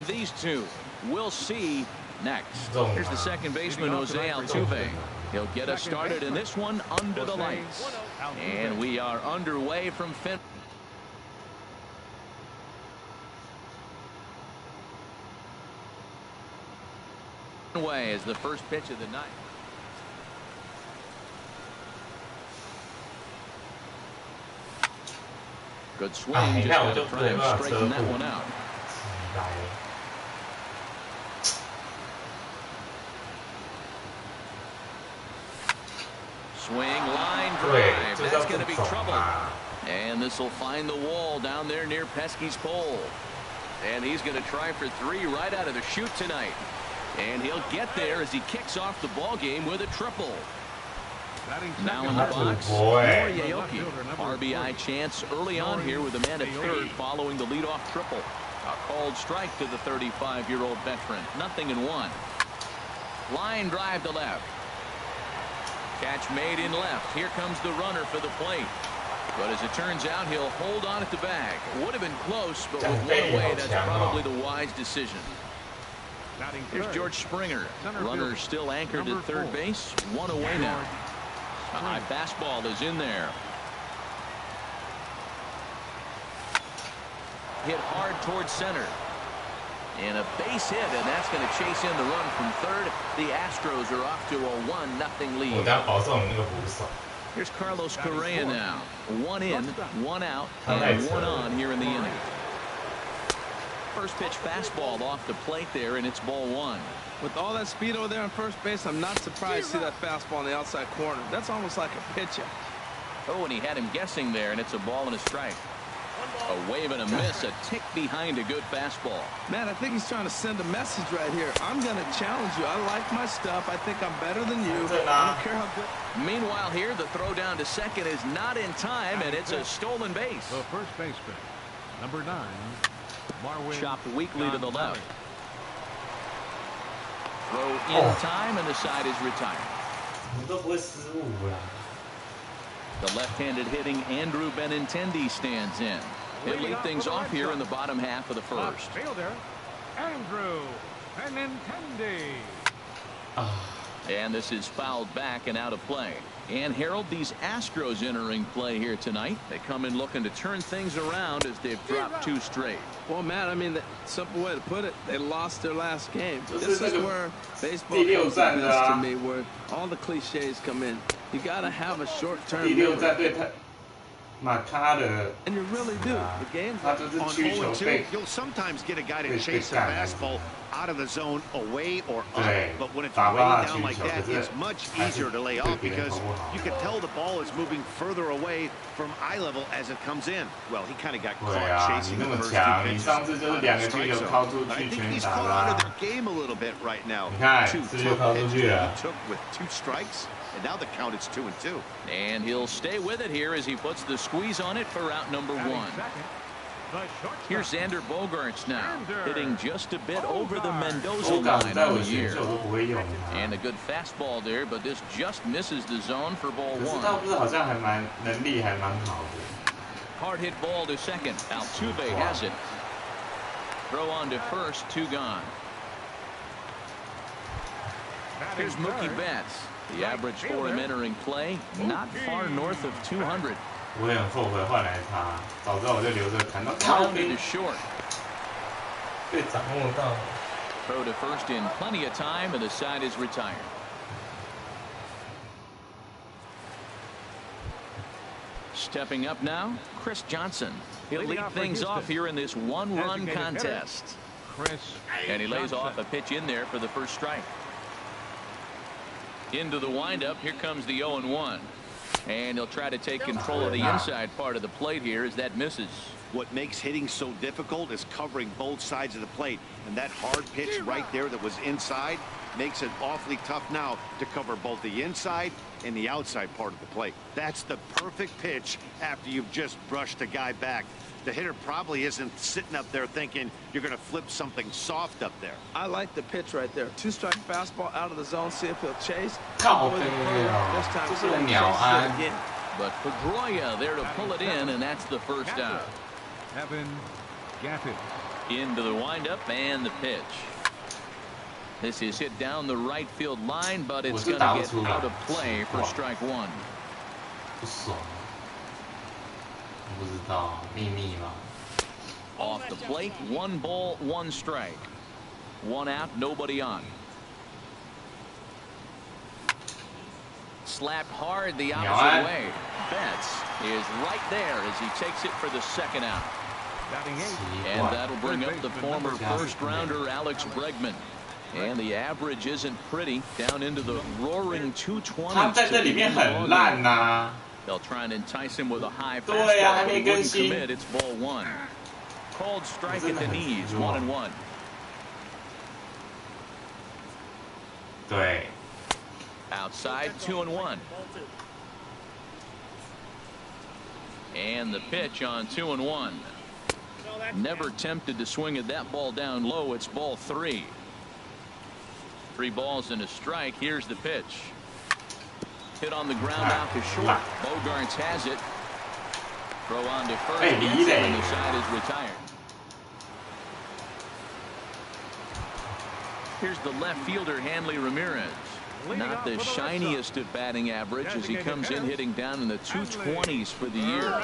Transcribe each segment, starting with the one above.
these two? We'll see next. Here's the second baseman, Jose Altuve. He'll get us started in this one under the lights. And we are underway from Fenway. As the first pitch of the night. Good swing, just got to try and straighten that one out. Swing, line drive. That's going to be trouble. And this will find the wall down there near Pesky's pole. And he's going to try for 3 right out of the chute tonight. And he'll get there as he kicks off the ball game with a triple. Now in the box, Noriaoki. RBI chance early on here with a man at third following the leadoff triple. A called strike to the 35-year-old veteran. 0-1. Line drive to left. Catch made in left. Here comes the runner for the plate. But as it turns out, he'll hold on at the bag. Would have been close, but with one away, that's probably the wise decision. Here's George Springer. Runner still anchored at third base. 1 away now. A high fastball is in there. Hit hard towards center. And a base hit, and that's going to chase in the run from third. The Astros are off to a 1-0 lead. Here's Carlos Correa now. 1 in, 1 out, and 1 on here in the inning. First pitch fastball off the plate there, and it's ball 1. With all that speed over there on first base, I'm not surprised to see that fastball in the outside corner. That's almost like a pitch. Oh, and he had him guessing there, and it's a ball and a strike. A wave and a miss, a tick behind a good fastball. Man, I think he's trying to send a message right here. I'm going to challenge you. I like my stuff. I think I'm better than you. I don't care how good. Meanwhile, here, the throw down to second is not in time, and it's a stolen base. The first baseman, number 9. Chopped weakly to the left. Throw in time, and the side is retired. The left-handed hitting Andrew Benintendi stands in. He'll lead things off here in the bottom half of the first. Fielder, Andrew Benintendi. And this is fouled back and out of play. And Harold, these Astros entering play here tonight. They come in looking to turn things around as they've dropped 2 straight. Well, Matt, I mean, the simple way to put it, they lost their last game. This is where baseball comes to me, where all the cliches come in. You got to have a short-term memory. And you really do. The game's on 0-2, you'll sometimes get a guy to chase a fastball out of the zone away or up. But when it's way down like that, it's much easier to lay off because you can tell the ball is moving further away from eye level as it comes in. Well, he kind of got caught chasing the first 2 pitches out of the strike zone. I think he's caught onto their game a little bit right now. 2 tough pitches he took with 2 strikes. And now the count is 2-2. And he'll stay with it here as he puts the squeeze on it for out number 1. Here's Xander Bogaerts now, hitting just a bit over the Mendoza line on the year. And a good fastball there, but this just misses the zone for ball 1. Hard hit ball to second. Altuve has it. Throw on to first, 2 gone. Here's Mookie Betts. The average for him entering play, not far north of 200. Grounded to short. Throw to first in plenty of time, and the side is retired. Stepping up now, Chris Johnson. He'll lead things off here in this 1-run contest. And he lays off a pitch in there for the first strike. Into the windup. Here comes the 0-1. And he'll try to take control of the inside part of the plate here as that misses. What makes hitting so difficult is covering both sides of the plate. And that hard pitch right there that was inside makes it awfully tough now to cover both the inside and the outside part of the plate. That's the perfect pitch after you've just brushed a guy back. The hitter probably isn't sitting up there thinking you're going to flip something soft up there. I like the pitch right there. 2-strike fastball out of the zone. See if he'll chase. This time, see if he chases it again. But Pedroia there to pull it in, and that's the first out. Evan Gaffett. Into the windup and the pitch. This is hit down the right field line, but it's going to get out of play for strike one. 不爽，不知道秘密吗？ Off the plate, 1 ball, 1 strike. 1 out, nobody on. Slapped hard the opposite way. Betts is right there as he takes it for the 2nd out. And that'll bring up the former first-rounder Alex Bregman. And the average isn't pretty, down into the roaring 220s. 他在这里面很烂呐。 They'll try and entice him with a high fastball, but he wouldn't commit. It's ball 1. Called strike at the knees, 1-1. 对。 Outside, 2-1. And the pitch on 2-1. Never tempted to swing at that ball down low. It's ball 3. 3 balls and a strike. Here's the pitch. Hit on the ground out to short. Bogarts has it. Throw on to first. And the side is retired. Here's the left fielder, Hanley Ramirez. Not the shiniest of batting average as he comes in hitting down in the 220s for the year.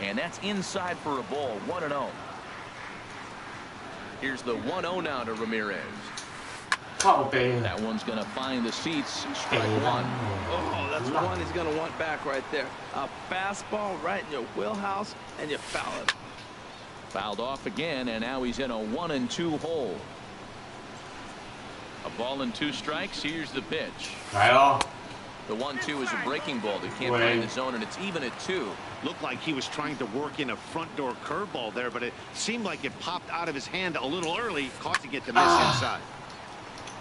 And that's inside for a ball, 1-0. Here's the 1-0 now to Ramirez. That one's going to find the seats. Strike 1. Oh, that's one he's going to want back right there. A fastball right in your wheelhouse, and you foul it. Fouled off again, and now he's in a 1-2 hole. A ball and 2 strikes. Here's the pitch. The 1-2 is a breaking ball that can't find the zone, and it's even at 2. Looked like he was trying to work in a front door curveball there, but it seemed like it popped out of his hand a little early, causing it to miss inside.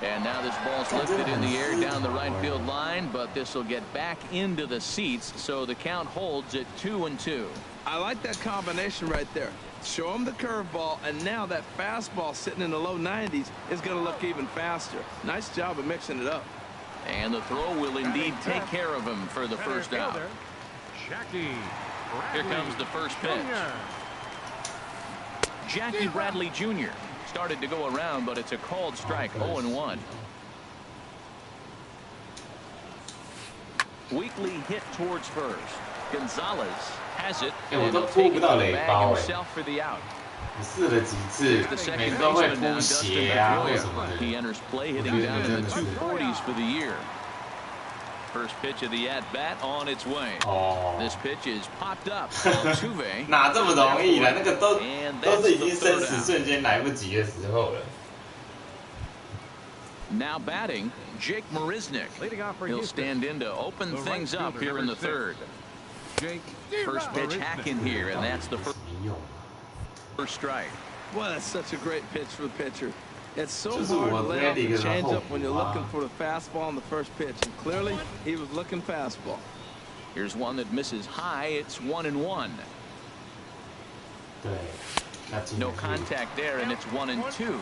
And now this ball's lifted in the air down the right field line, but this will get back into the seats, so the count holds at 2-2. I like that combination right there. Show him the curveball, and now that fastball sitting in the low 90s is going to look even faster. Nice job of mixing it up. And the throw will indeed take care of him for the first out. Here comes the first pitch. Jackie Bradley Jr. started to go around, but it's a called strike. 0-1. Weekly hit towards first. Gonzalez has it, and he'll take it to the bag himself for the out. 试了几次，每次都会扑鞋啊，或什么的。 He enters play hitting down in the 240s for the year. First pitch of the at-bat on its way. This pitch is popped up. Altuve. 哪这么容易了？那个都是已经生死瞬间来不及的时候了。 Now batting, Jake Marisnick. He'll stand in to open things up here in the 3rd. First pitch hack in here, and that's the first strike. Boy, that's such a great pitch for the pitcher. It's so hard to lay off the changeup when you're looking for the fastball on the first pitch, and clearly he was looking fastball. Here's one that misses high. It's 1-1. No contact there, and it's 1-2.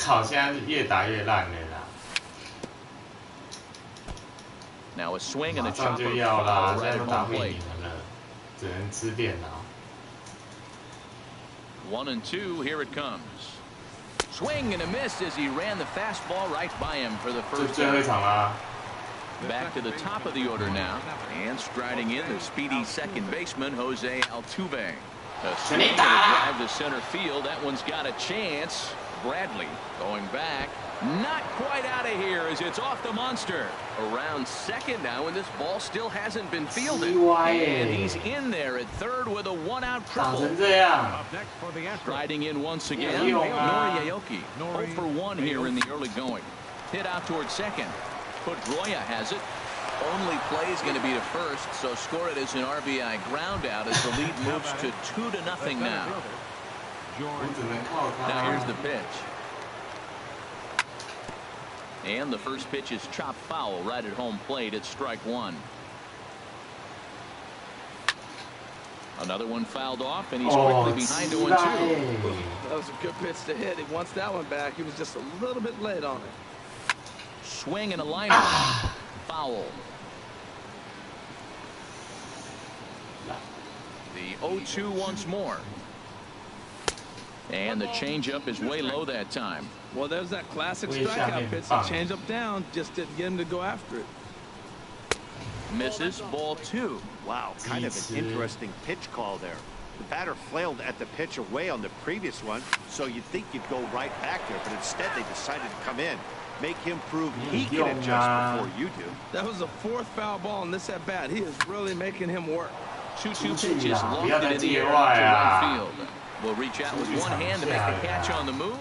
靠，现在越打越烂了啦。 Now a swing and a 马上 chopper 就要啦， foul 现 right 在 at 打 home 不赢 plate. 了，只能吃电脑。 1-2. Here it comes. Swing and a miss as he ran the fastball right by him for the first 最后一 out. 场啦。 Back to the top of the order now, and striding in the speedy second baseman Jose Altuve. A swing and a drive to center field. That one's got a chance. Bradley going back. Not quite out of here as it's off the monster. Around second now, and this ball still hasn't been fielded. And he's in there at 3rd with a 1-out 打 triple. 成这样， Riding in once again, Nori Aoki. 0 for 1 here in the early going. Hit out towards second. Pedroia has it. Only play is going to be to first, so score it as an RBI ground out as the lead moves to 2-0 now. 我只能靠 Now 他。 here's the pitch. And the first pitch is chopped foul right at home plate. It's strike 1. Another one fouled off, and he's quickly behind 0-2. That was a good pitch to hit. He wants that one back. He was just a little bit late on it. Swing and a lineup. Foul. The The 0-2 once more. And the changeup is way low that time. Well, there's that classic strikeout pitch. The changeup down just didn't get him to go after it. Misses, ball 2. Wow, kind of an interesting pitch call there. The batter flailed at the pitch away on the previous one, so you'd think you'd go right back there, but instead they decided to come in. Make him prove he can adjust before you do. That was the 4th foul ball in this at bat. He is really making him work. 2-2 pitches lofted in the air to right field. Will reach out with one hand to make the catch on the move.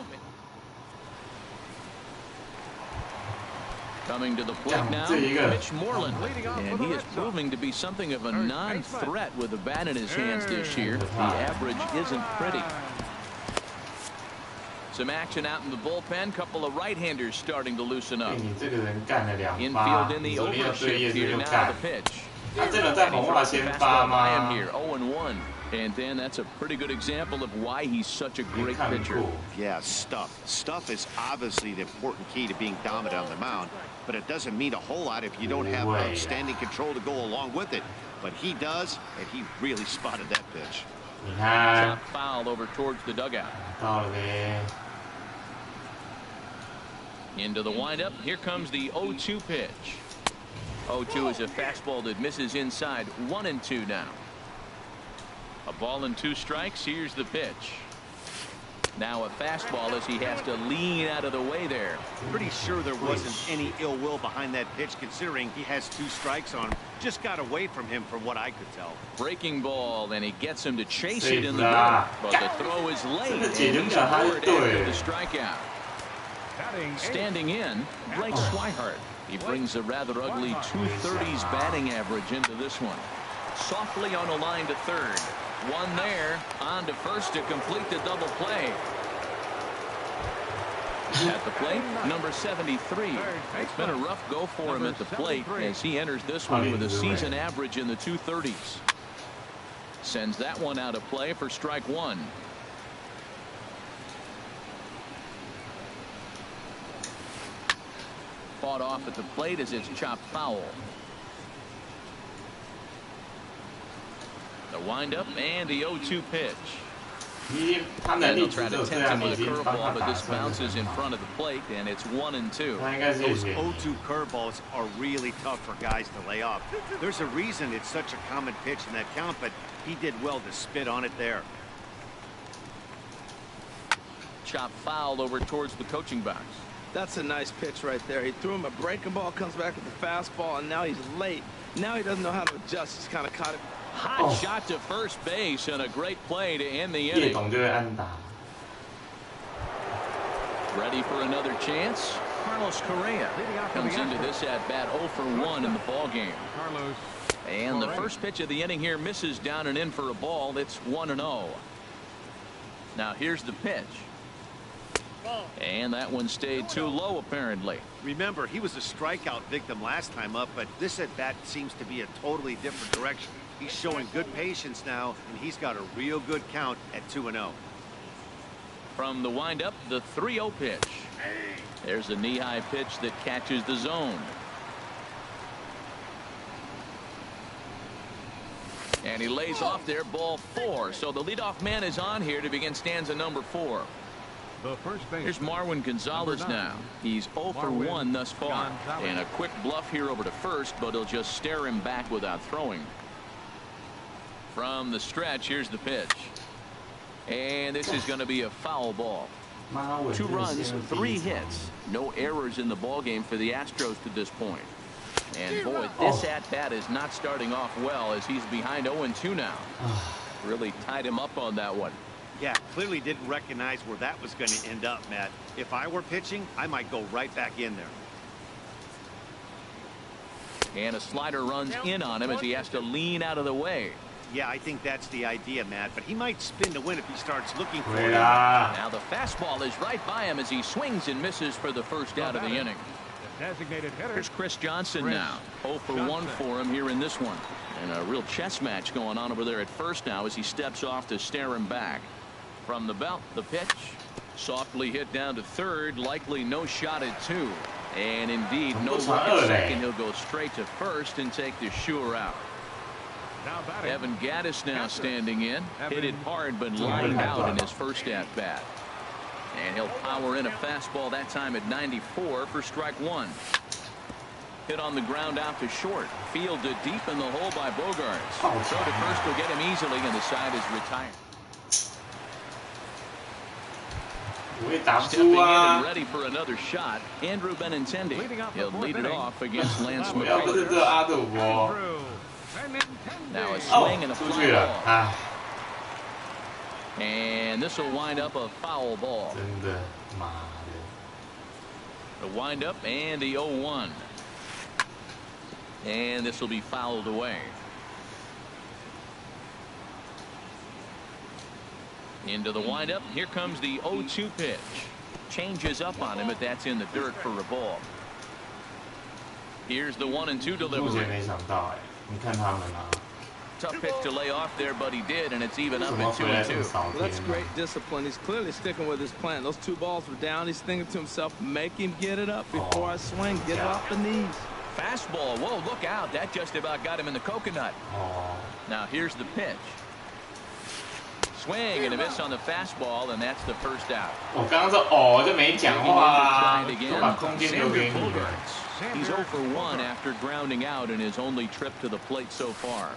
Coming to the plate now, Mitch Moreland. And he is proving to be something of a non-threat with the bat in his hands this year. The average isn't pretty. Some action out in the bullpen. Couple of right-handers starting to loosen up. Infield in the overshift here now. The pitch. 他真的在红袜先发吗？ 0-1. And then that's a pretty good example of why he's such a great pitcher. Yeah, stuff. Stuff is obviously the important key to being dominant on the mound, but it doesn't mean a whole lot if you don't have outstanding control to go along with it. But he does, and he really spotted that pitch. Top foul over towards the dugout. Into the windup. Here comes the 0-2 pitch. 0-2 is a fastball that misses inside. 1-2 now. A ball and 2 strikes. Here's the pitch. Now a fastball as he has to lean out of the way there. Pretty sure there wasn't any ill will behind that pitch, considering he has 2 strikes on him. Just got away from him from what I could tell. Breaking ball, and he gets him to chase it in the middle. But the throw is late, and he's aboard after the strikeout. Standing in, Blake Swihart. He brings a rather ugly 230s batting average into this one. Softly on a line to third. One there, on to first to complete the double play. At the plate, number 73. It's been a rough go for him at the plate as he enters this one with a season average in the 230s. Sends that one out of play for strike 1. Fought off at the plate as it's chopped foul. The windup and the 0-2 pitch. And they'll try to tempt him with a curveball, but this bounces in front of the plate, and it's 1-2. Those 0-2 curveballs are really tough for guys to lay off. There's a reason it's such a common pitch in that count, but he did well to spit on it there. Chop foul over towards the coaching box. That's a nice pitch right there. He threw him a breaking ball, comes back with the fastball, and now he's late. Now he doesn't know how to adjust. He's kind of caught it. Hot shot to first base and a great play to end the inning. Ready for another chance. Carlos Correa comes into this at bat 0 for 1 in the ball game. And the first pitch of the inning here misses down and in for a ball. It's 1-0. Now here's the pitch. And that one stayed too low, apparently. Remember, he was a strikeout victim last time up, but this at bat seems to be a totally different direction. He's showing good patience now, and he's got a real good count at 2-0. From the windup, the 3-0 pitch. There's a knee-high pitch that catches the zone. And he lays off there, ball 4. So the leadoff man is on here to begin stanza number 4. Here's Marwin Gonzalez now. He's 0 for 1 thus far. And a quick bluff here over to first, but he'll just stare him back without throwing. From the stretch, here's the pitch. And this is going to be a foul ball. 2 runs, 3 hits. No errors in the ball game for the Astros to this point. And boy, this at-bat is not starting off well as he's behind 0-2 now. Really tied him up on that one. Yeah, clearly didn't recognize where that was going to end up, Matt. If I were pitching, I might go right back in there. And a slider runs in on him as he has to lean out of the way. Yeah, I think that's the idea, Matt, but he might spin to win if he starts looking for it. Now the fastball is right by him as he swings and misses for the first out of the inning. Here's Chris Johnson now. 0 for 1 for him here in this one. And a real chess match going on over there at first now as he steps off to stare him back. From the belt, the pitch. Softly hit down to third. Likely no shot at 2. And indeed, no look at second. He'll go straight to first and take the sure out. Now batting. Evan Gaddis now standing in. Hit it hard, but lined out in his first at-bat. And he'll power in a fastball that time at 94 for strike one. Hit on the ground out to short. Fielded deep in the hole by Bogarts. Throw to first will get him easily, and the side is retired. Stepping in and ready for another shot, Andrew Benintendi. He'll lead it off against Lance McCullers. Now a swing and a fly ball. And this will wind up a foul ball. The wind up and the 0-1. And this will be fouled away. Into the windup. Here comes the 0-2 pitch. Changes up on him, but that's in the dirt for a ball. Here's the 1-2 delivery. Tough pitch to lay off there, but he did, and it's even up at 2-2. Well, that's great discipline. He's clearly sticking with his plan. Those two balls were down. He's thinking to himself, make him get it up before I swing. Get it off the knees. Fastball. Whoa, look out. That just about got him in the coconut. Now here's the pitch. Swing and a miss on the fastball, and that's the first out. 我刚刚说哦就没讲话啊， again. 都把空间留给你了。 He's 0 for 1 after grounding out in his only trip to the plate so far.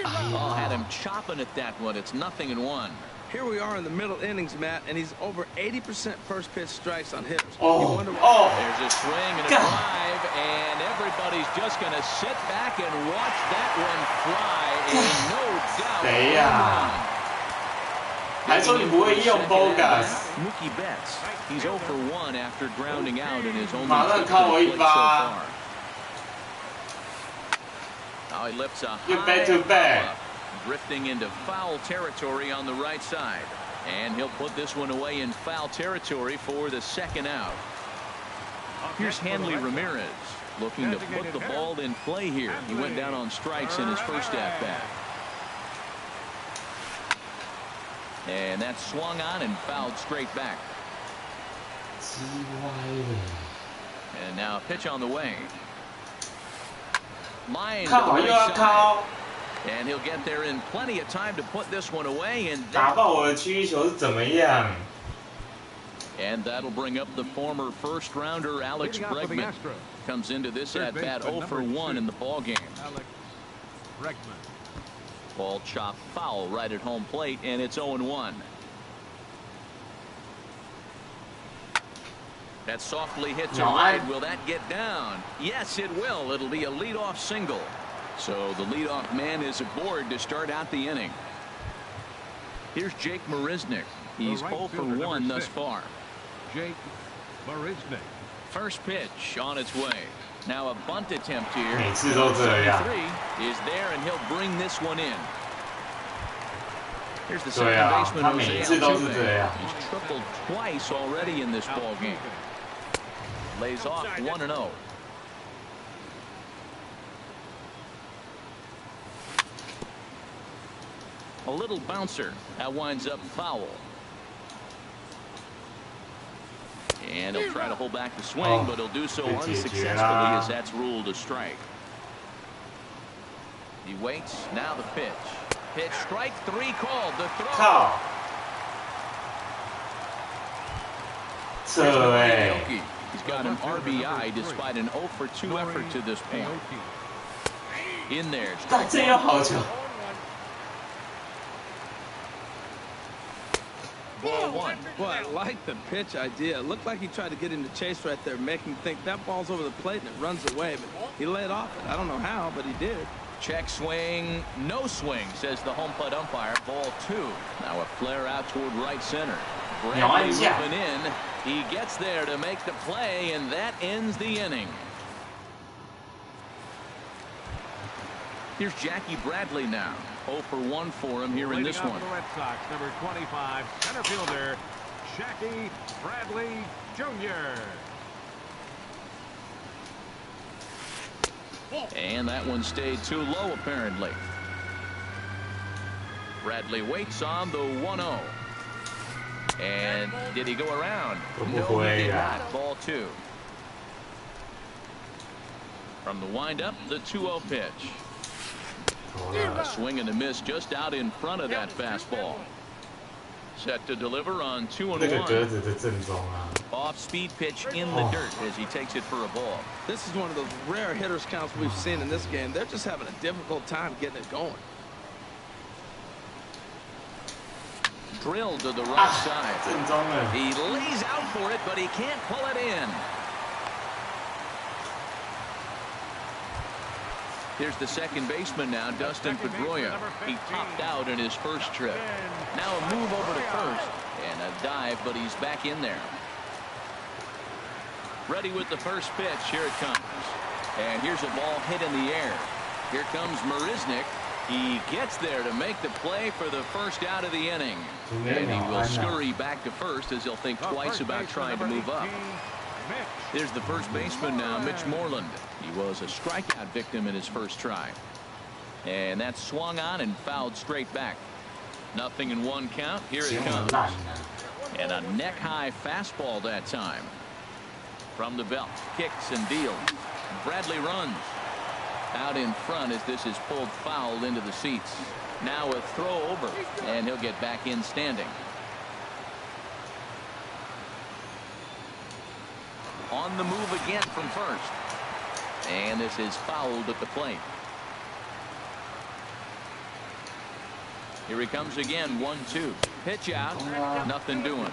Oh, had him chopping at that one. It's 0-1. Here we are in the middle innings, Matt, and he's over 80% first pitch strikes on hitters. Oh, there's a swing and a drive, and everybody's just going to sit back and watch that one fly. And no doubt. 谁呀？还说你不会用 Bogarts。 Mookie Betts. He's 0 for 1 after grounding out in his only马上 trip to 靠我 the 一 plate so 发。 far. Now he lifts a You're high back to back. up, drifting into foul territory on the right side. And he'll put this one away in foul territory for the second out. Here's Hanley Ramirez looking to put the ball in play here. He went down on strikes in his first at-bat. And that's swung on and fouled straight back. And now a pitch on the way. Line to the right side. And he'll get there in plenty of time to put this one away. And 打爆我的曲球是怎么样？ And that'll bring up the former first-rounder Alex Bregman. Comes into this at-bat 0 for 1 in the ballgame. Alex Bregman. Ball chopped foul right at home plate, and it's 0-1. That softly hit to right. Will that get down? Yes, it will. It'll be a leadoff single. So the leadoff man is aboard to start out the inning. Here's Jake Marisnick. He's 0 for 1 thus far. Jake Marisnick. First pitch on its way. Now a bunt attempt here. 每次都这样。 is there, and he'll bring this one in. Here's the second 对啊， baseman 他每次都是这样。 He's tripled twice already in this ball game. Lays off 1-0. A little bouncer. That winds up foul. And he'll try to hold back the swing, but he'll do so unsuccessfully as that's ruled a strike. He waits. Now the pitch. Pitch strike 3 called. The throw. 靠！扯哎！ He's got an RBI despite an 0 for 2 effort to this point. In there. 但这又好球。 Ball 1. Boy, I like the pitch idea. It looked like he tried to get him to chase right there, make him think that ball's over the plate and it runs away. But he laid off it. I don't know how, but he did. Check swing. No swing, says the home plate umpire. Ball 2. Now a flare out toward right center. Bradley moving in. He gets there to make the play, and that ends the inning. Here's Jackie Bradley now. 0 for 1 for him here in this one. The Red Sox, number 25, center fielder, Jackie Bradley Jr. And that one stayed too low, apparently. Bradley waits on the 1-0. And did he go around? No, he did not. Ball 2. From the windup, the 2-0 pitch. A swing and a miss just out in front of that fastball. Set to deliver on 2-1. Off-speed pitch in the dirt as he takes it for a ball. This is one of those rare hitters counts we've seen in this game. They're just having a difficult time getting it going. Drilled to the right side. He lays out for it, but he can't pull it in. Here's the second baseman now, Dustin Pedroia. He topped out in his first trip. Now a move over to first and a dive, but he's back in there. Ready with the first pitch. Here it comes. And here's a ball hit in the air. Here comes Marisnick. He gets there to make the play for the first out of the inning. And he will scurry back to first as he'll think twice about trying to move up. Here's the first baseman now, Mitch Moreland. He was a strikeout victim in his first try. And that swung on and fouled straight back. 0-1 count. Here it comes. And a neck-high fastball that time. From the belt, kicks and deals. Bradley runs. Out in front as this is pulled foul into the seats. Now a throw over, and he'll get back in standing. On the move again from first. And this is fouled at the plate. Here he comes again, 1-2. Pitch out, nothing doing.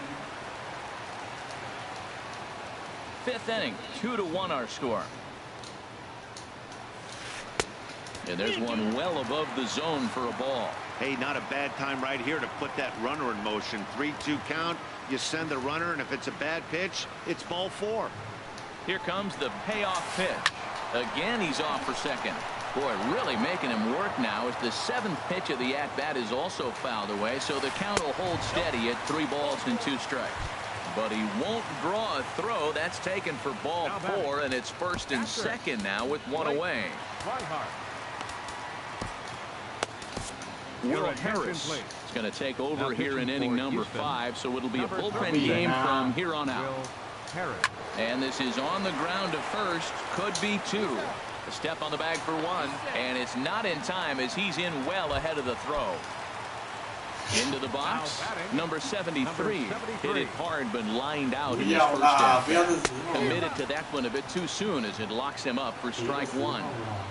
Fifth inning, 2-1 our score. And there's one well above the zone for a ball. Hey, not a bad time right here to put that runner in motion. 3-2 count. You send the runner, and if it's a bad pitch, it's ball 4. Here comes the payoff pitch. Again, he's off for second. Boy, really making him work now as the 7th pitch of the at-bat is also fouled away, so the count will hold steady at 3 balls and 2 strikes. But he won't draw a throw. That's taken for ball 4, and it's first and second now with 1 away. Will Harris is going to take over here in inning number 5, so it'll be a bullpen game from here on out. And this is on the ground to first. Could be 2. A step on the bag for 1, and it's not in time as he's in well ahead of the throw. Into the box, number 73. Hit it hard but lined out in his first at-bat. Committed to that one a bit too soon as it locks him up for strike 1.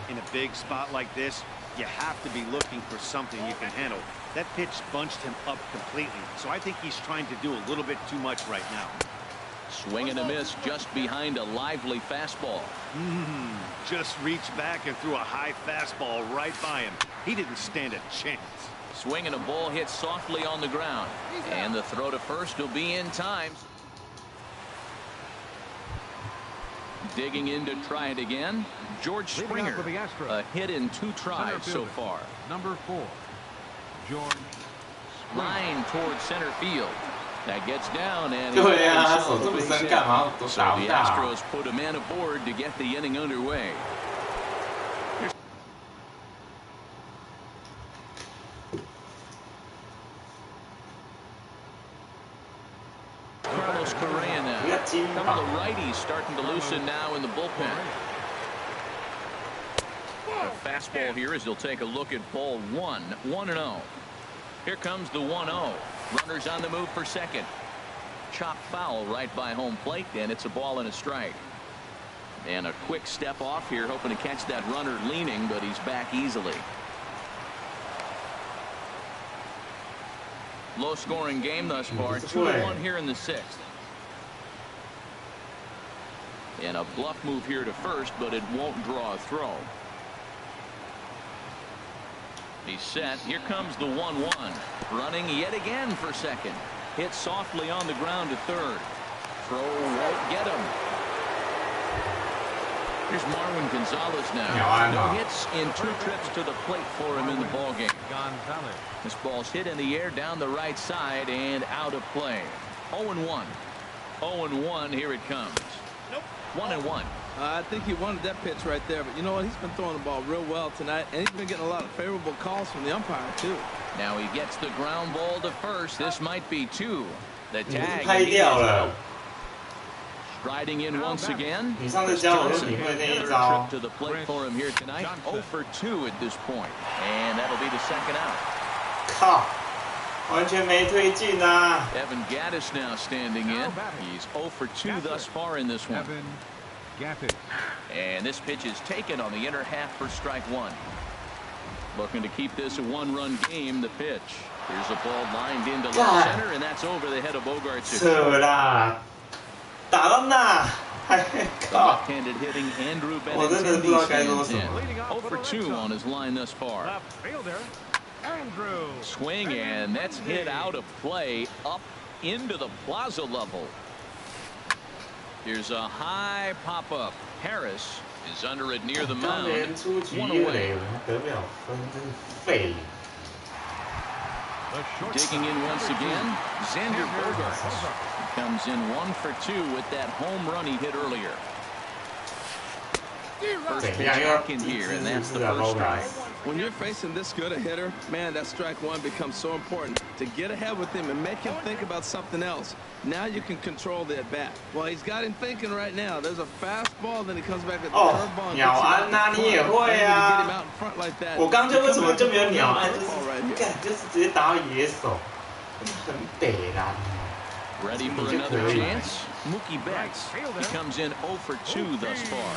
In a big spot like this, you have to be looking for something you can handle. That pitch bunched him up completely, so I think he's trying to do a little bit too much right now. Swing and a miss just behind a lively fastball. Just reached back and threw a high fastball right by him. He didn't stand a chance. Swing and a ball hit softly on the ground. And the throw to first will be in time. Digging in to try it again. George Springer. A hit in 2 tries so far. Number 4, George. Line towards center field. That gets down and so the Astros put a man aboard to get the inning underway. Carlos Correa now. Some of the righties starting to loosen now in the bullpen. A fastball here as he'll take a look at ball 1. 1-0. Here comes the 1-0. Runners on the move for second. Chop foul right by home plate, and it's a ball and a strike. And a quick step off here, hoping to catch that runner leaning, but he's back easily. Low scoring game thus far. 2-1 here in the 6th. And a bluff move here to first, but it won't draw a throw. He's set. Here comes the 1-1. Running yet again for second. Hit softly on the ground to third. Throw won't get him. Here's Marwin Gonzalez now. No hits in 2 trips to the plate for him in the ballgame. This ball's hit in the air down the right side and out of play. 0-1. 0-1. Here it comes. 1-1. I think he wanted that pitch right there, but you know what? He's been throwing the ball real well tonight, and he's been getting a lot of favorable calls from the umpire, too. Now he gets the ground ball to first. This might be 2. The tag. Striding in once again. 你上次教我说你会那一招。 To the plate for him here tonight. 0 for 2 at this point, and that'll be the second out. 靠，完全没推进啊！ Evan Gattis now standing in. He's 0 for 2 thus far in this one. And this pitch is taken on the inner half for strike one. Looking to keep this a one-run game. The pitch. Here's a ball lined into left center, and that's over the head of Bogarts. 扯啦，打到那，靠！ Left-handed hitting Andrew 我真的不知道该说什么。 0 for 2 on his line thus far. Swing, and that's hit out of play up into the plaza level. Here's a high pop-up. Harris is under it near the mound. 1 away. 得不了分，真是废。 Digging in once again, Xander Bogaerts comes in 1 for 2 with that home run he hit earlier. First pitch back in here, and that's the first strike. When you're facing this good a hitter, man, that strike one becomes so important. To get ahead with him and make him think about something else. Now you can control the at-bat. Well, he's got him thinking right now. There's a fastball, then he comes back with the curveball. 鸟安呐，你也会啊！我刚就为什么就没有鸟安，就是直接打到野手，很北啦。 Ready for another chance? Mookie Betts. He comes in 0 for 2 thus far.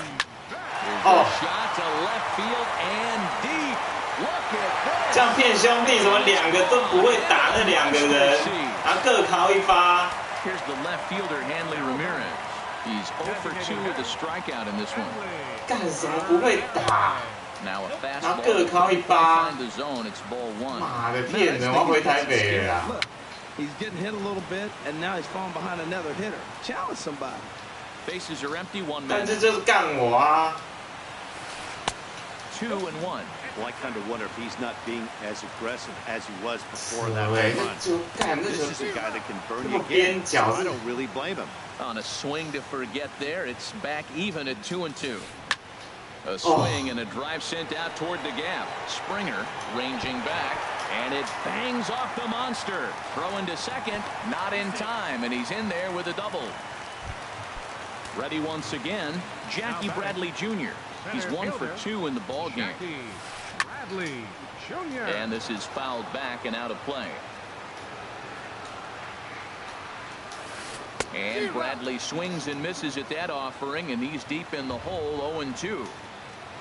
Here's a shot to left field and deep. Look at this. 这样骗兄弟，怎么两个都不会打那两个人，然后各靠一发。 Here's the left fielder, Hanley Ramirez. He's 0 for 2 with a strikeout in this one. 干什么不会打？ Now a 然 fastball. 后各靠一发。 Find the zone. It's ball 1. 妈的，骗人！我要回台北了啦。 He's getting hit a little bit, and now he's falling behind another hitter. Challenge somebody. Bases are empty. 1 man. 但这就是干我啊！ 2 and 1. Well, I kind of wonder if he's not being as aggressive as he was before that 对， run. 就干那 This 个 is a guy that can burn 这 you 么边 again. 角 I 是 don't really blame him. On a swing to forget there, it's back even at 2 and 2. A swing and a drive sent out toward the gap. Springer ranging back, and it bangs off the monster. Throwing to second, not in time, and he's in there with a double. Ready once again, Jackie Bradley Jr. He's 1 for 2 in the ball game. And this is fouled back and out of play. And Bradley swings and misses at that offering, and he's deep in the hole. 0 and 2.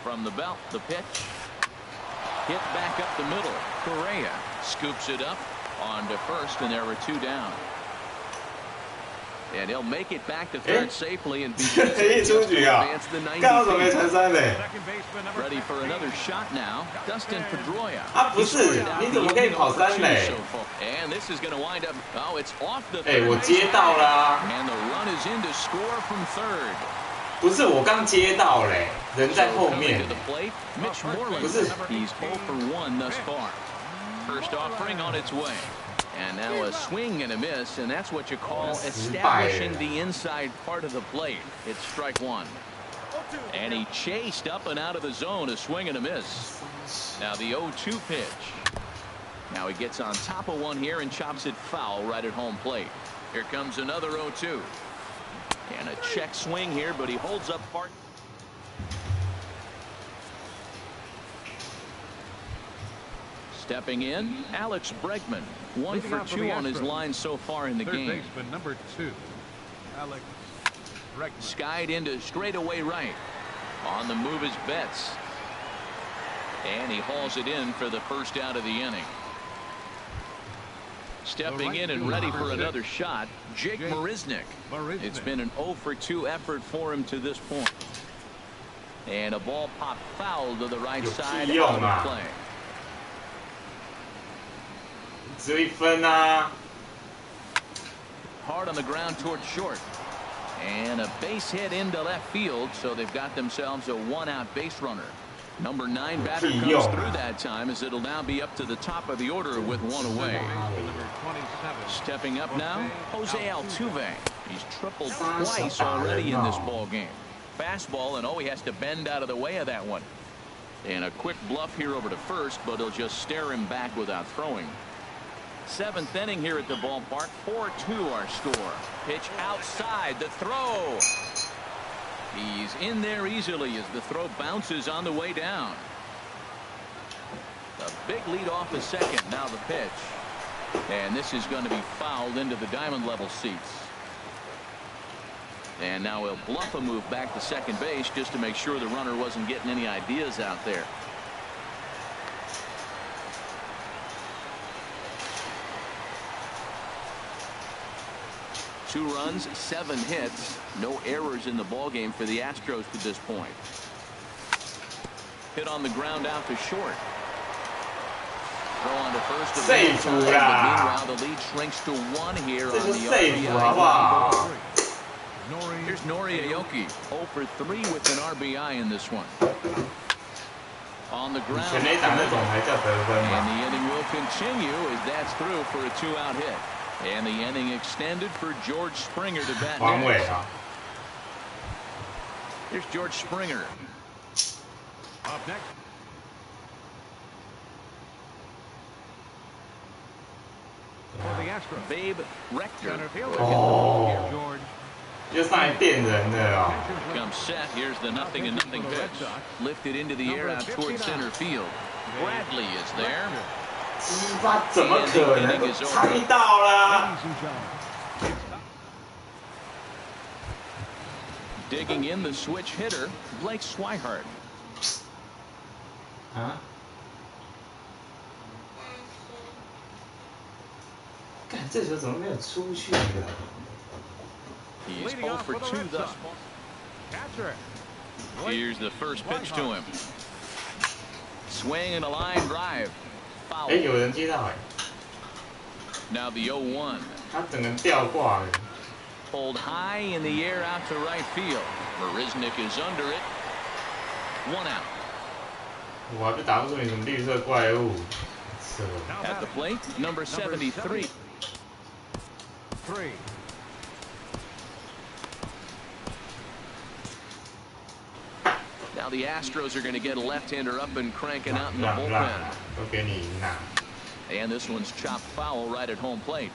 From the belt, the pitch. Hit back up the middle. Correa scoops it up on to first, and there are 2 down. And he'll make it back to third safely and be advance the 90 feet. Ready for another shot now. Dustin Pedroia. 啊，不是，你怎么可以跑3垒？ And this is going to wind up. Oh, it's off the 哎，我接到啦！ And the run is in to score from third. 不是，我刚接到嘞，人在后面。 Mitch Moreland. 不是 He's 0 for 1 thus far. First offering on its way. And now a swing and a miss, and that's what you call establishing the inside part of the plate. It's strike 1. And he chased up and out of the zone, a swing and a miss. Now the 0-2 pitch. Now he gets on top of one here and chops it foul right at home plate. Here comes another 0-2. And a check swing here, but he holds up part. Stepping in, Alex Bregman. 1 for 2 on his line so far in the game. Baseman number 2, Alex Bregman. Skied into straightaway right. On the move is Betts. And he hauls it in for the first out of the inning. Stepping in and ready for another shot, Jake Marisnick. It's been an 0 for 2 effort for him to this point. And a ball popped foul to the right side out of play. 只有1分啊！ Hard on the ground toward short. And a base hit into left field, so they've got themselves a 1-out base runner. Number 9 batter comes through that time, as it'll now be up to the top of the order with 1 away. Stepping up now, Jose Altuve. He's tripled twice already in this ball game. Fastball, and he has to bend out of the way of that one. And a quick bluff here over to first, but he'll just stare him back without throwing. Seventh inning here at the ballpark. 4-2 our score. Pitch outside. The throw. He's in there easily as the throw bounces on the way down. A big lead off the second. Now the pitch. And this is going to be fouled into the diamond level seats. And now he'll bluff a move back to second base just to make sure the runner wasn't getting any ideas out there. Two runs, 7 hits, no errors in the ballgame for the Astros to this point. Hit on the ground out to short. Throw on to first. Meanwhile, the lead shrinks to 1 here on the RBI. Here's Nori Aoki, 0 for 3 with an RBI in this one. On the ground. And the inning will continue as that's through for a 2-out hit. And the inning extended for George Springer to bat next. Here's George Springer. Up next. For the Astros. Babe Rector. George. 又上来电人了哦。 Comes set. Here's the 0-0 pitch. Lifted into the air out towards center field. Bradley is there. 鸡巴怎么可能？猜到了。 Digging in the switch hitter, Blake Swihart. 啊？看这球怎么没有出去的？ He's 0 for 2 thus far. Here's the first pitch to him. Swing and a line drive. Foul. 哎，有人接到哎。 Now the 0-1. 他整个吊挂了。 Pulled high in the air out to right field. Marisnik is under it. 1 out. 我还不打不出你什么绿色怪物。At the plate, number 73. 3. Now the Astros are going to get a left-hander up and cranking out in the bullpen. And this one's chopped foul right at home plate.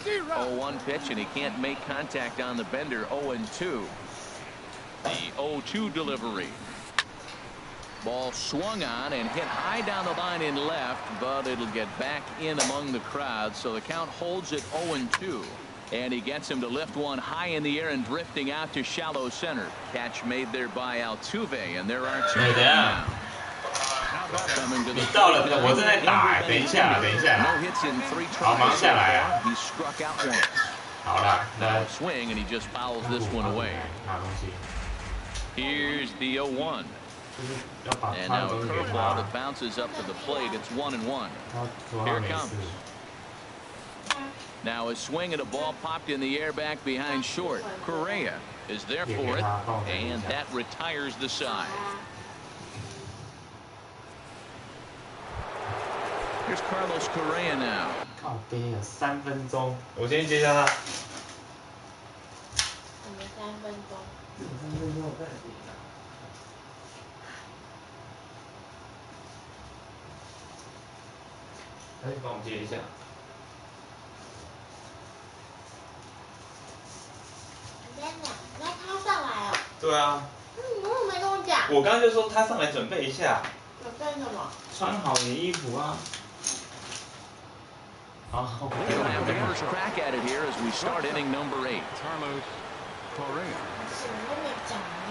0-1 pitch, and he can't make contact on the bender. 0-2. The 0-2 delivery. Ball swung on and hit high down the line in left, but it'll get back in among the crowd, so the count holds at 0-2. And he gets him to lift one high in the air and drifting out to shallow center. Catch made there by Altuve, and there are 2 now. 你到了，我正在打，等一下，等一下。好，忙下来啊。好了，来。 Swing, and he just fouls this one away. 拿东西。 Here's the 0-1. And now a curveball that bounces up to the plate. It's 1-1. Here it comes. Now a swing and a ball popped in the air back behind short. Correa is there for it, and that retires the side. Here's Carlos Correa now. 靠背有3分钟，我先接下他。怎么3分钟3分钟我再接一下。哎，帮我接一下。那他上来哦。对啊。你为什么没跟我讲？我刚刚就说他上来准备一下。准备什么？穿好你的衣服啊。 We'll have the first crack at it here as we start inning number 8. Carlos Correa.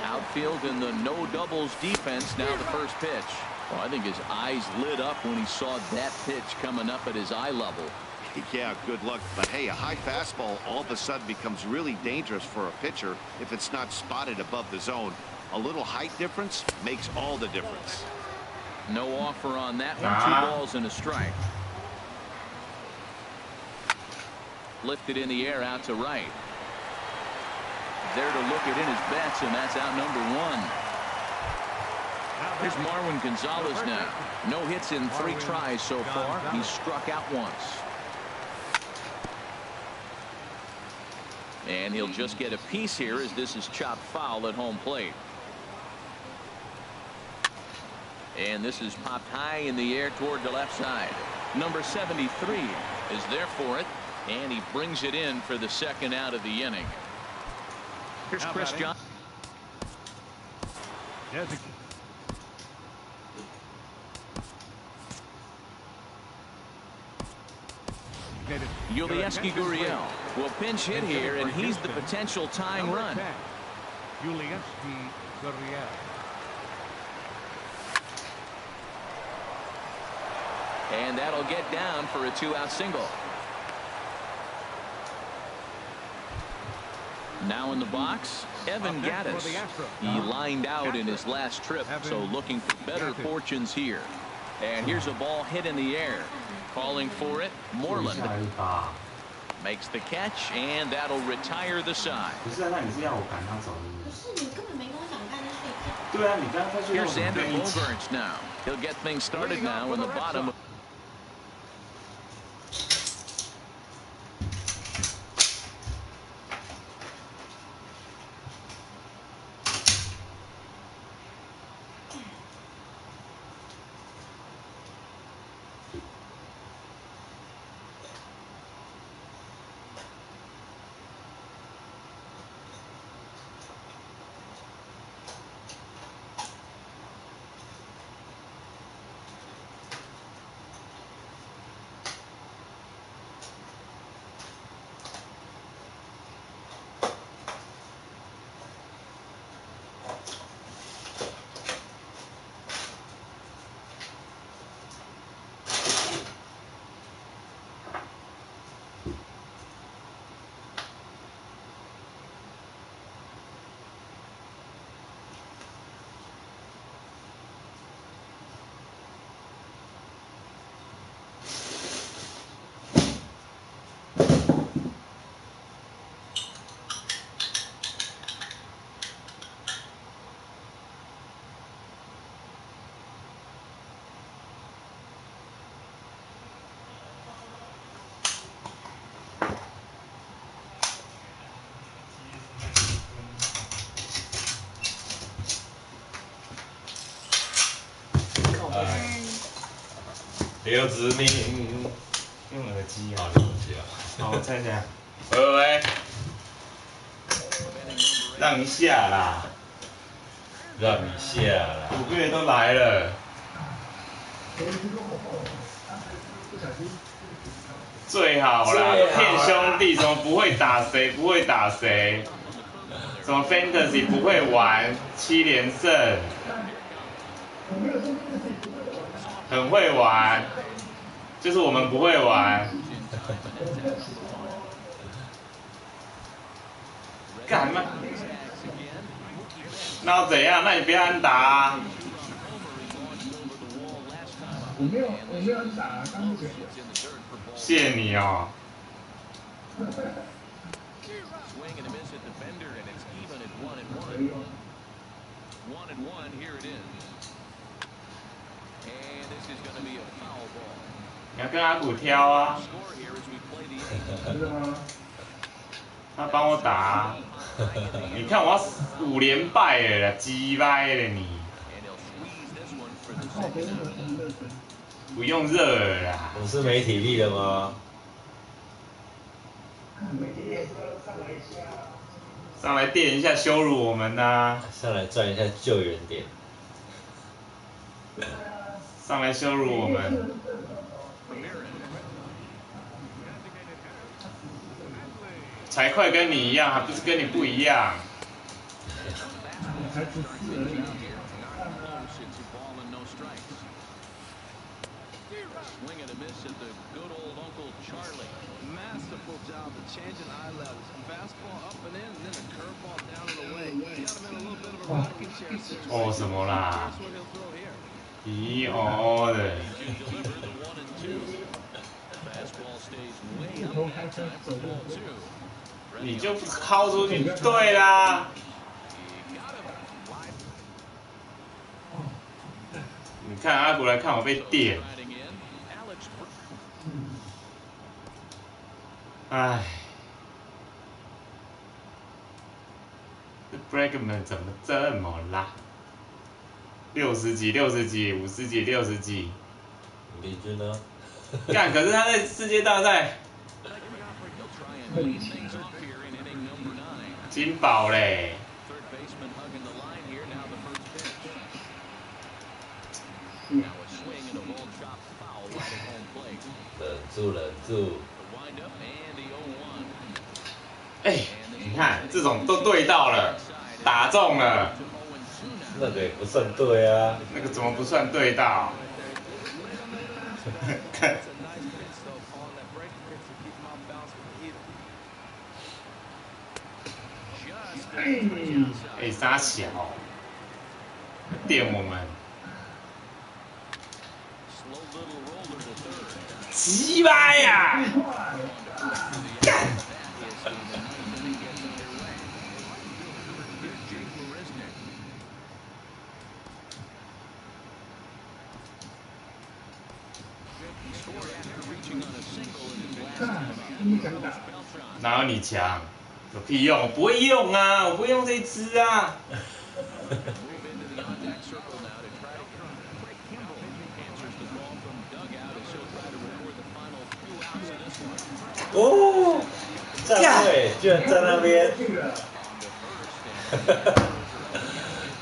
Outfield in the no doubles defense. Now the first pitch. Well, I think his eyes lit up when he saw that pitch coming up at his eye level. Yeah, good luck. But hey, a high fastball all of a sudden becomes really dangerous for a pitcher if it's not spotted above the zone. A little height difference makes all the difference. No offer on that one. 2 balls and a strike. Lifted in the air out to right. There to look it in his bets, and that's out number 1. Here's Marwin Gonzalez now. No hits in 3 tries so far. He's struck out once. And he'll just get a piece here as this is chopped foul at home plate. And this is popped high in the air toward the left side. Number 73 is there for it, and he brings it in for the second out of the inning. Here's Chris John. Yulieski Gurriel will pinch hit here, and he's the potential tying run. Yulieski Gurriel. And that'll get down for a 2-out single. Now in the box, Evan Gattis. He lined out in his last trip, so looking for better fortunes here. And here's a ball hit in the air. Calling for it, Moreland. Makes the catch, and that'll retire the side. Here's Xander Bogaerts now. He'll get things started now in the bottom.刘子明，用耳机啊，用耳机啊。好，我猜一下。喂，让一下啦，让一下啦。5个月都来了。最好啦，骗兄弟，什么不会打谁，不会打谁，什么 Fantasy 不会玩，7连胜。很会玩，就是我们不会玩。干嘛？那要怎样？那你不要安打啊！我没有安打，刚选。谢谢你哦。你要跟阿古挑啊！他帮我打、啊，你看我要5连败了啦，鸡掰了你！不用热了啦。我是没体力了吗？上来垫一下，羞辱我们呐、啊！上来赚一下救援点。上来羞辱我们。才快跟你一样，还不是跟你不一样。哦什么啦？咦哦的。你就抛出去对啦。你看阿古来看我被电。唉，这 Bregman 怎么这么拉？ 60几、60几、50几、60几。李军呢？干，可是他在世界大赛金宝嘞。忍住，忍住。哎，你看这种都对到了，打中了。那个也不算对啊。那个怎么不算对到？看。哎，傻小，电我们。鸡巴呀！干！哪有你强？有屁用？我不会用啊，我不会用这一支啊。哦，站位居然在那边，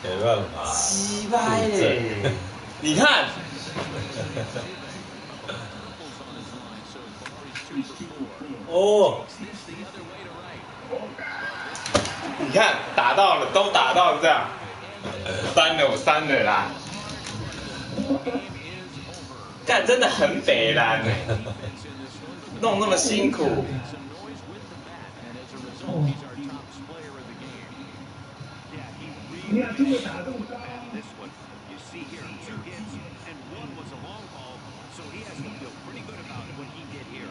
没办法，鸡掰嘞！你看，哦，你看打到了，都打到了这样，我删了啦。干真的很北蓝哎，弄那么辛苦。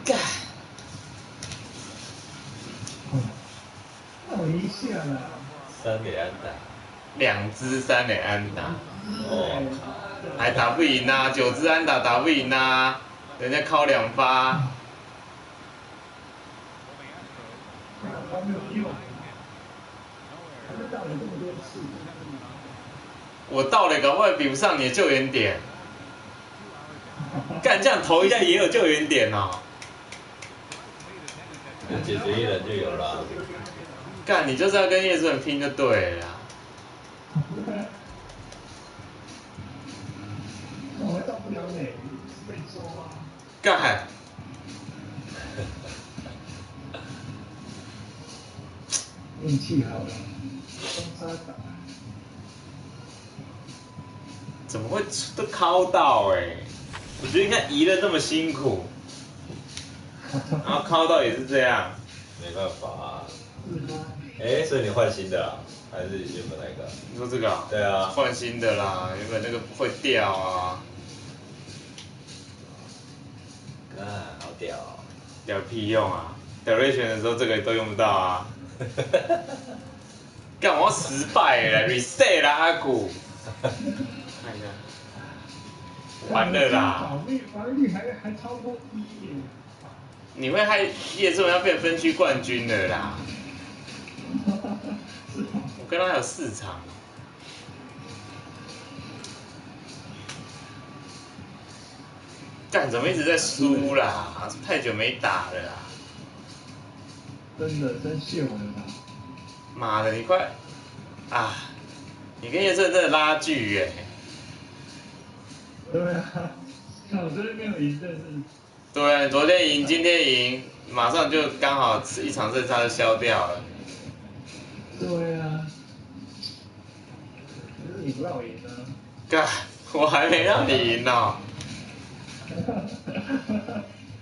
干。3垒安打，2支3垒安打，哦，还打不赢啊，9支安打打不赢啊，人家靠2发。我到了，搞不好比不上你的救援点。干这样投一下也有救援点哦。有解决一人就有了。干，你就是要跟叶顺拼就对了啦。干。运气好了，怎么会都敲到哎？我觉得你看移的这么辛苦，然后敲到也是这样。没办法啊。哎，所以你换新的啦，还是原本那个？你说这个啊？对啊。换新的啦，原本那个会掉啊。干，好屌哦。屌屁用啊！屌瑞选的时候这个都用不到啊。干，我要失败了 ，reset 啦，阿古。看一下。完了啦！防御还超过1耶。你会害叶仲要变分区冠军了啦！我跟他还有4场。干，怎么一直在输啦？太久没打了啦！真谢我了吧？妈的，你快啊！你跟叶正真的拉锯耶！对啊，看我昨天没有赢，但是。对啊，昨天赢，今天赢，马上就刚好1场胜差就消掉了。对啊，可是你不让我赢啊！干，我还没让你赢呢。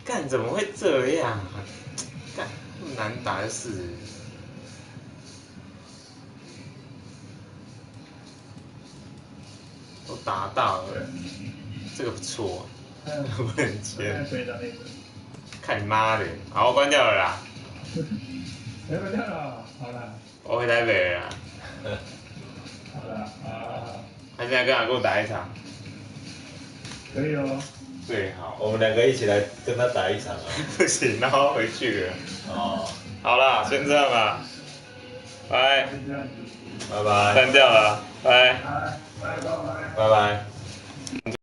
干，怎么会这样啊？干，那么难打就是。都打到了，这个不错，不能签。看你妈的，好，我关掉了啦。关掉了，好了。我回台北了啦。好了啊。他现在跟我打1场。可以哦。最好。我们2个一起来跟他打1场啊。不行，然后回去了。哦。好啦，先这样啦。拜。拜拜。删掉了，拜。拜拜。拜拜。